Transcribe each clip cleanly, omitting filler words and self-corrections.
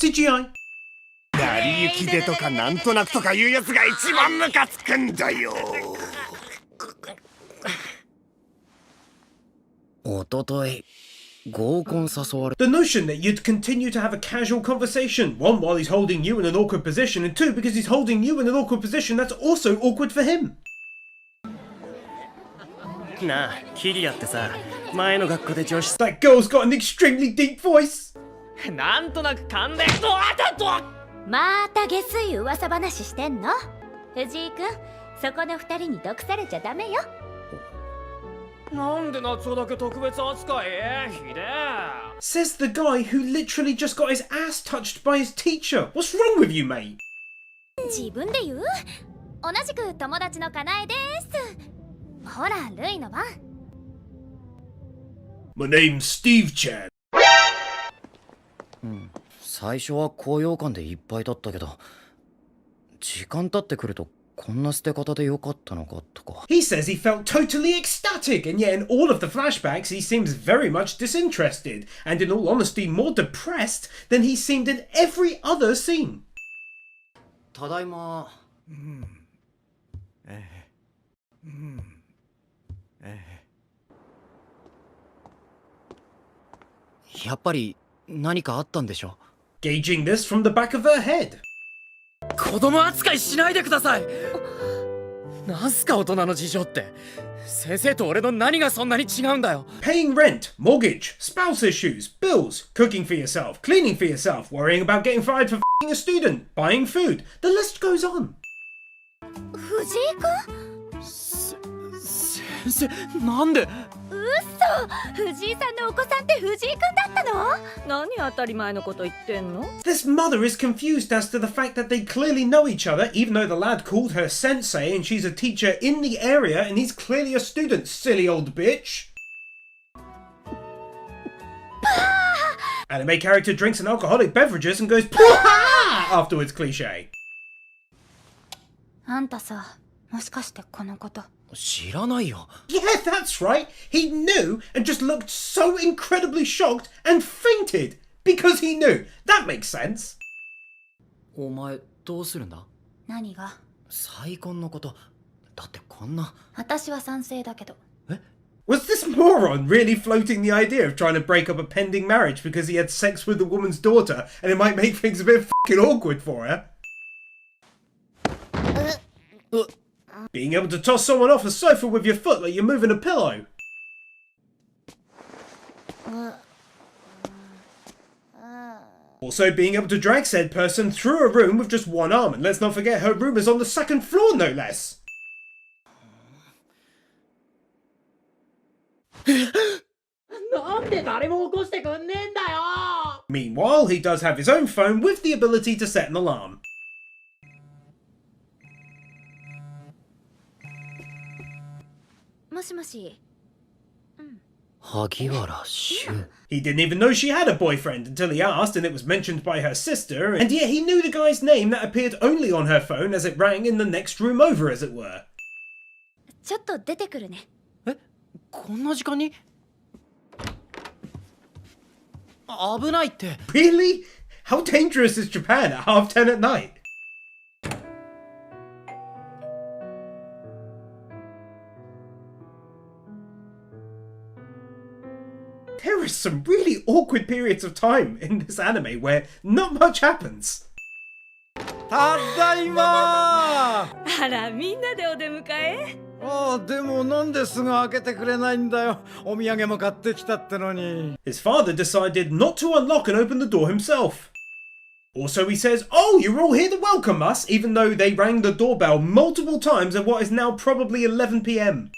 CGI. 成り行きでとかなんとなくとかいうやつが一番ムカつくんだよ。おととい合コン誘われ The notion that you'd continue to have a casual conversation, one while he's holding you in an awkward position, and two because he's holding you in an awkward position that's also awkward for him. なあ、キリアってさ、前の学校で女子 That girl's got an extremely deep voice. なんとなく勘でまた下水噂話してんの？藤井くん、そこの二人に毒されちゃダメよ。なんで夏男だけ特別扱い？ひでえ。 Says the guy who literally just got his ass touched by his teacher. What's wrong with you, mate? 自分で言う？同じく友達のかなえです。ほら、ルイの番。My name's Steve Chan. 最初は高揚感でいっぱいだったけど時間経ってくるとこんな捨て方でよかったのかとか He says he felt totally ecstatic, and yet in all of the flashbacks he seems very much disinterested, and in all honesty more depressed than he seemed in every other scene. ただいまやっぱり何かあったんでしょ Gauging this from the back of her head. 子供扱いしないでください。なんすか大人の事情って。先生と俺の何がそんなに違うんだよ。 Paying rent, mortgage, spouse issues, bills, cooking for yourself, cleaning for yourself, worrying about getting fired for f***ing a student, buying food. The list goes on. 藤井くん？先生、なんで？嘘！藤井さんのお子さんって藤井くんだったの？何当たり前のこと言ってんの？ This mother is confused as to the fact that they clearly know each other, even though the lad called her sensei and she's a teacher in the area and he's clearly a student, silly old bitch. Anime character drinks an alcoholic beverages and goes "Pooh-ha!" afterwards cliche. あんたさ、もしかしてこのこと。知らないよ Yeah, that's right. He knew and just looked so incredibly shocked and fainted because he knew. That makes sense. お前どうするんだ何が？再婚のことだってこんな私は賛成だけど。Was this moron really floating the idea of trying to break up a pending marriage because he had sex with the woman's daughter and it might make things a bit fucking awkward for her? Being able to toss someone off a sofa with your foot like you're moving a pillow. Also being able to drag said person through a room with just one arm, and let's not forget her room is on the second floor, no less. なんで誰も起こしてくんねえんだよ。 Meanwhile, he does have his own phone with the ability to set an alarm. もしもし。萩原修 He didn't even know she had a boyfriend until he asked, and it was mentioned by her sister, and yet he knew the guy's name that appeared only on her phone as it rang in the next room over, as it were. ちょっと出てくるね。え、こんな時間に？危ないって。 Really? How dangerous is Japan at 10:30 at night? There are some really awkward periods of time in this anime where not much happens. ただいまあら、みんなでお出迎え？ああ、でもなんですぐ開けてくれないんだよ。お土産も買ってきたってのに。 His father decided not to unlock and open the door himself. Also, he says, "Oh, you're all here to welcome us," even though they rang the doorbell multiple times at what is now probably 11 p.m.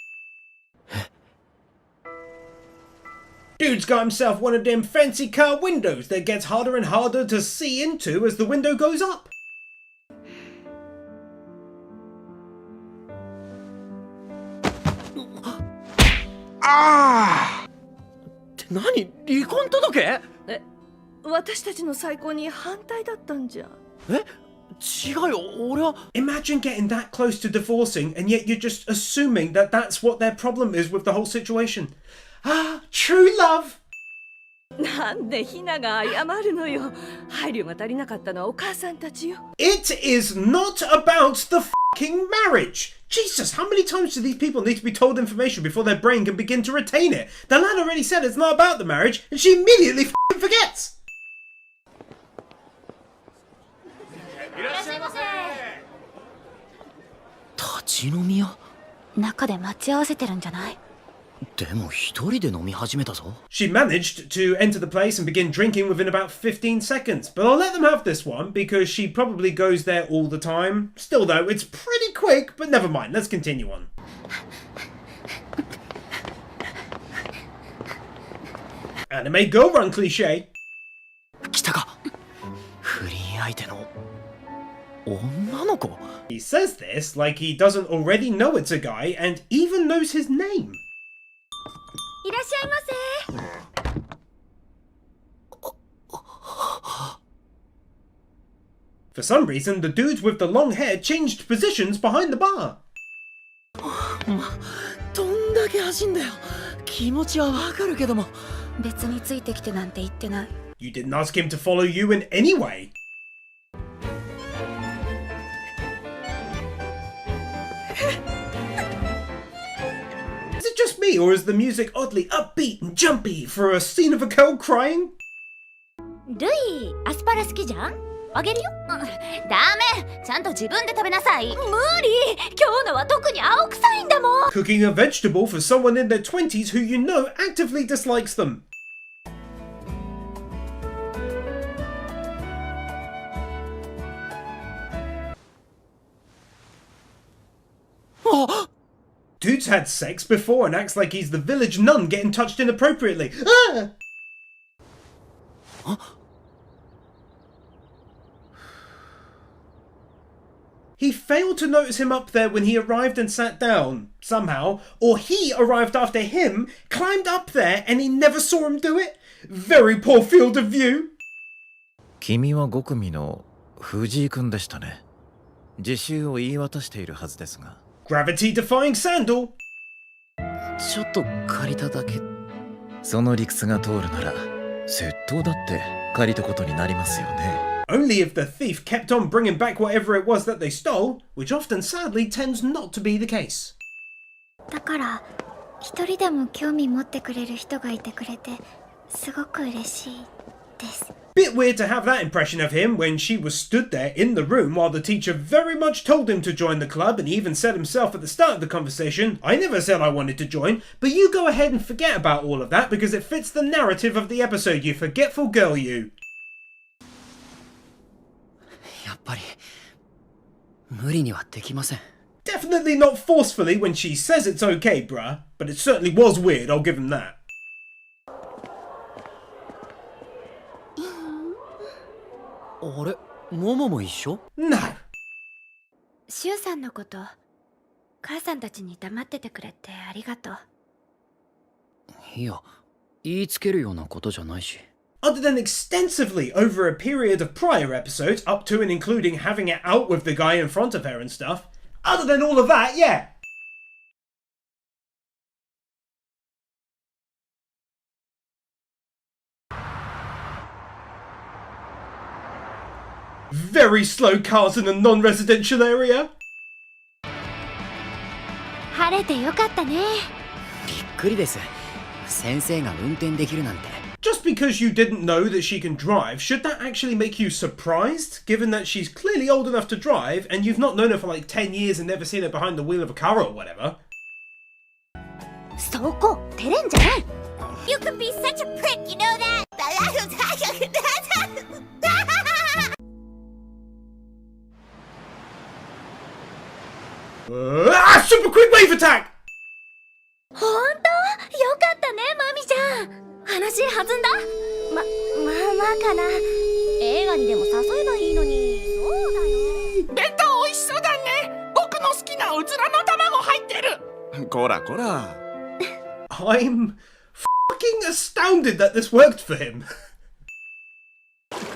Dude's got himself one of them fancy car windows that gets harder and harder to see into as the window goes up. Ah! って何？離婚届？え、私たちの再婚に反対だったんじゃ。え？違うよ、俺は。 Imagine getting that close to divorcing and yet you're just assuming that that's what their problem is with the whole situation. Ah, true love! なんでヒナが謝るのよ。配慮が足りなかったのはお母さんたちよ。It is not about the fucking marriage. Jesus, how many times do these people need to be told information before their brain can begin to retain it? The lad already said it's not about the marriage, and she immediately fucking forgets. いらっしゃいませ。立ち飲み屋？中で待ち合わせてるんじゃない？でも一人で飲み始めたぞ。 She managed to enter the place and begin drinking within about 15 seconds, but I'll let them have this one because she probably goes there all the time. Still though, it's pretty quick, but never mind, let's continue on. Anime girl run cliche. 来たか。不倫相手の女の子。 He says this like he doesn't already know it's a guy and even knows his name. いらっしゃいませ。For some reason, the dudes with the long hair changed positions behind the bar. どんだけ走んだよ。気持ちはわかるけども。別についてきてなんて言ってない。You didn't ask him to follow you in any way. Is it just me, or is the music oddly upbeat and jumpy for a scene of a girl crying? ルイ、アスパラ好きじゃん？あげるよ。ダメ、ちゃんと自分で食べなさい。無理、今日のは特に青臭いんだもん。 Cooking a vegetable for someone in their 20s who you know actively dislikes them. Dude's had sex before and acts like he's the village nun getting touched inappropriately. Ah! He failed to notice him up there when he arrived and sat down, somehow, or he arrived after him, climbed up there, and he never saw him do it? Very poor field of view. 君は5組の藤井君でしたね。自習を言い渡しているはずですが。Gravity-defying sandal. ちょっと借りただけ。その理屈が通るなら、窃盗だって借りたことになりますよね。Only if the thief kept on bringing back whatever it was that they stole, which often sadly tends not to be the case. だから一人でも興味持ってくれる人がいてくれてすごく嬉しいです。 Bit weird to have that impression of him when she was stood there in the room while the teacher very much told him to join the club and he even said himself at the start of the conversation, I never said I wanted to join, but you go ahead and forget about all of that because it fits the narrative of the episode, you forgetful girl you. やっぱり無理にはできません。 Definitely not forcefully when she says it's okay, bruh, but it certainly was weird, I'll give him that. あれ、モモも一緒？ No. シュウさんのこと母さんたちに黙っててくれてありがとう。いや、言いつけるようなことじゃないし。 Other than extensively over a period of prior episodes, up to and including having it out with the guy in front of her and stuff, other than all of that, yeah. Very slow cars in a non-residential area. 晴れてよかったね。びっくりです。先生が運転できるなんて。 Just because you didn't know that she can drive, should that actually make you surprised, given that she's clearly old enough to drive and you've not known her for like 10 years and never seen her behind the wheel of a car or whatever? そこ、照れんじゃない。You can be such a prick, you know that? Super quick wave attack! ほんと？よかったね、マミちゃん。話弾んだ？まあかな。映画にでも誘えばいいのに。そうだよ。弁当美味しそうだね。僕の好きなうずらの卵入ってる。こらこら。I'm fucking astounded that this worked for him.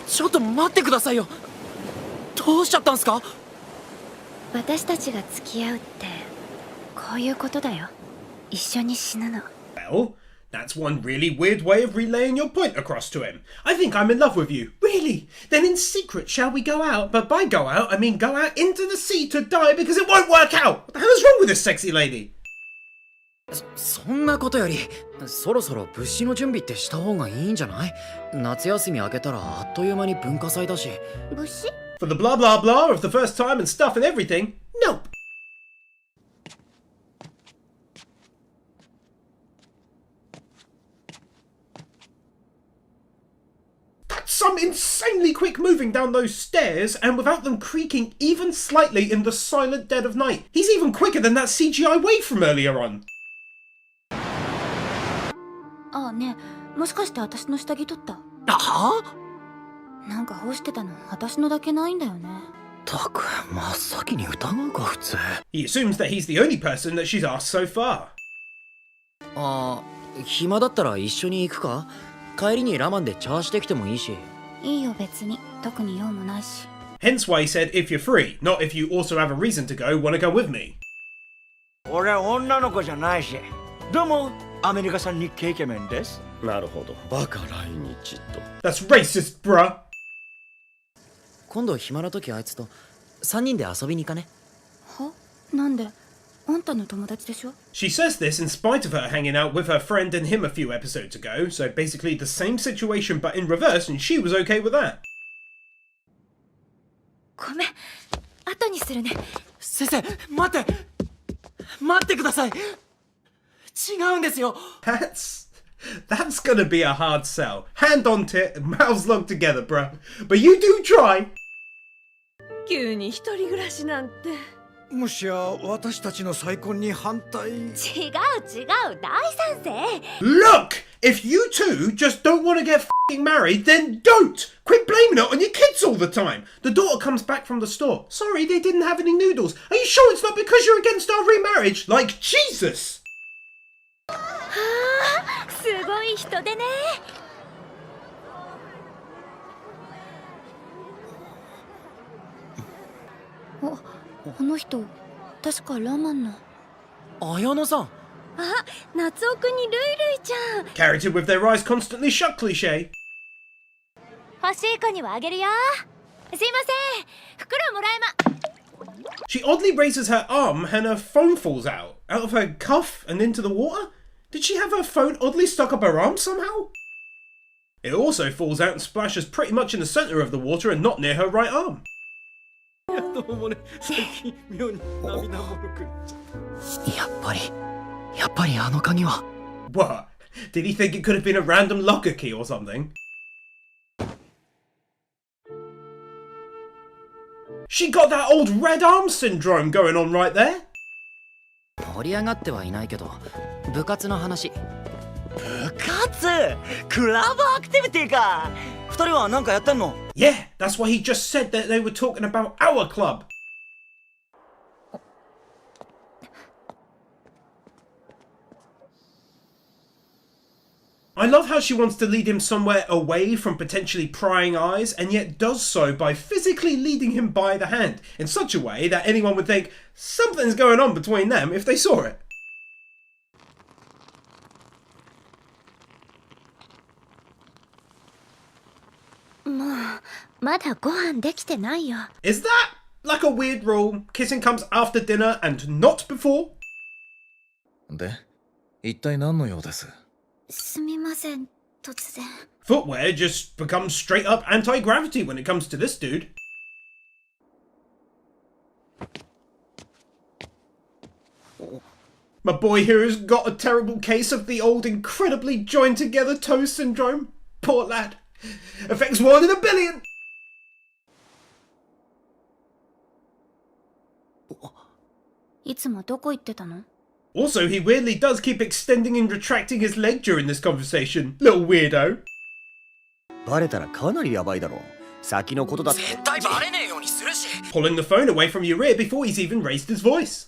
ちょっと待ってくださいよ。どうしちゃったんすか？私たちが付き合うってこういうことだよ。一緒に死ぬの。Well, That's one really weird way of relaying your point across to him. I think I'm in love with you. Really? Then in secret shall we go out? But by go out, I mean go out into the sea to die because it won't work out. What the hell is wrong with this sexy lady? そんなことよりそろそろ物資の準備ってした方がいいんじゃない？夏休み明けたらあっという間に文化祭だし。物資？ For the blah blah blah of the first time and stuff and everything? Nope. That's some insanely quick moving down those stairs and without them creaking even slightly in the silent dead of night. He's even quicker than that CGI wave from earlier on. ああねえ、もしかして私の下着取った？はあ？なんか干してたの私のだけないんだよね。たく真っ先に疑うか普通。 He assumes that he's the only person that she's asked so far. ああ、暇だったら一緒に行くか？帰りにラマンでチャーしてきてもいいし。いいよ別に、特に用もないし。 Hence why he said if you're free, not if you also have a reason to go, wanna go with me. 俺は女の子じゃないし。どうもアメリカ産日系イケメンです。なるほど、バカ来日と。 That's racist, bruh. 今度暇な時あいつと3人で遊びに行かね？は？なんで？あんたの友達でしょ？ She says this in spite of her hanging out with her friend and him a few episodes ago, so basically the same situation but in reverse, and she was okay with that. ごめん、後にするね。先生、待ってください。違うんですよ。 That's gonna be a hard sell. Hand on tit, mouths locked together, bruh. But you do try. 急に一人暮らしなんて。もしや私たちの再婚に反対？違う、大賛成。 Look! If you two just don't want to get f***ing married, then don't! Quit blaming it on your kids all the time! The daughter comes back from the store. Sorry, they didn't have any noodles. Are you sure it's not because you're against our remarriage? Like, Jesus! はあ、すごい人でね。あの人、確かラマンの。綾乃さん。あ、夏尾くんにルイルイちゃん。Character with their eyes constantly shut cliche. 欲しい子にはあげるよ。すいません、袋もらえま。She oddly raises her arm and her phone falls out of her cuff and into the water? Did she have her phone oddly stuck up her arm somehow? It also falls out and splashes pretty much in the center of the water and not near her right arm. どうもね、最近妙に涙もろく。やっぱりあの鍵は。 What? Did he think it could have been a random locker key or something? She got that old red arm syndrome going on right there. 盛り上がってはいないけど、部活の話。部活？クラブアクティビティか。二人は何かやってんの？ Yeah, that's why he just said that they were talking about our club. I love how she wants to lead him somewhere away from potentially prying eyes and yet does so by physically leading him by the hand in such a way that anyone would think something's going on between them if they saw it. Is that like a weird rule? Kissing comes after dinner and not before? で、一体何の用です？すみません、突然。 Footwear just becomes straight up anti-gravity when it comes to this dude. My boy here has got a terrible case of the old incredibly joined together toe syndrome. Poor lad. Affects 1 in a billion. いつもどこ行ってたの？ Also, he weirdly does keep extending and retracting his leg during this conversation. Little weirdo. バレたらかなりヤバいだろう。先のことだって。絶対バレねえようにするし。 Pulling the phone away from your ear before he's even raised his voice.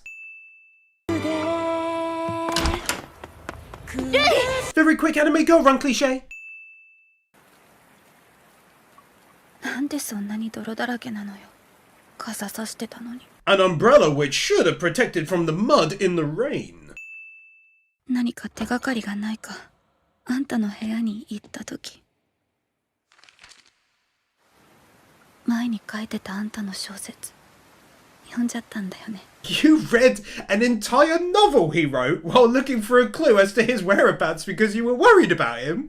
Very quick anime girl run cliche. なんでそんなに泥だらけなのよ。傘さしてたのに。 An umbrella which should have protected from the mud in the rain. 何か手がかりがないか。あんたの部屋に行った時、前に書いてたあんたの小説読んじゃったんだよね。 You read an entire novel he wrote while looking for a clue as to his whereabouts because you were worried about him?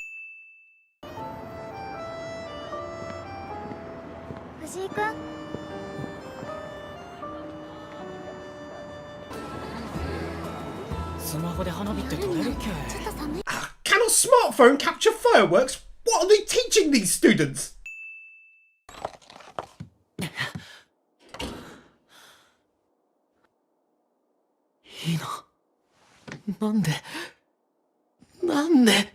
藤井君、スマホで花火って撮れるっけ？ ちょっと寒い。 Can a smartphone capture fireworks? What are they teaching these students? いいの？なんで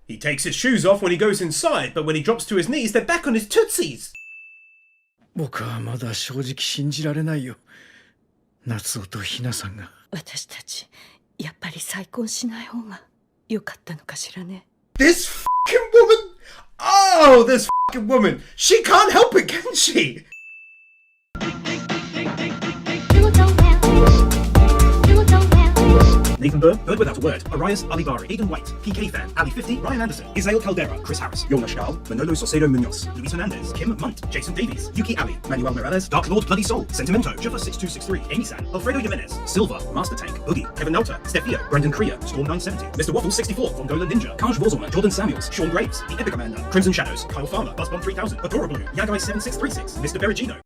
He takes his shoes off when he goes inside, but when he drops to his knees, they're back on his tootsies. 僕はまだ正直信じられないよ。夏男とひなさんが。私たちやっぱり再婚しない方が良かったのかしらね。 This fucking woman! Oh, this fucking woman! She can't help it, can she? Nathan Burr, Bird Without a Word, Arias Alibari, Aidan White, PK Fan, Ali 50, Ryan Anderson, Isael Caldera, Chris Harris, Yona Shal, Manolo Saucedo Munoz, Luis Hernandez, Kim Munt, Jason Davies, Yuki Ali, Manuel Morales, Dark Lord Bloody Soul, Sentimento, Juffa 6263, Amy San, Alfredo Jimenez, Silva, Master Tank, Boogie, Kevin Nauta, Stefio, Brendan Kriya, Storm 970, Mr. Waffle 64, Vongola Ninja, Kaj Vorzorman, Jordan Samuels, Sean Graves, The Epic Amanda, Crimson Shadows, Kyle Farmer, Buzzbomb 3000, Adora Blue, Yagai 7636, Mr. Berigino,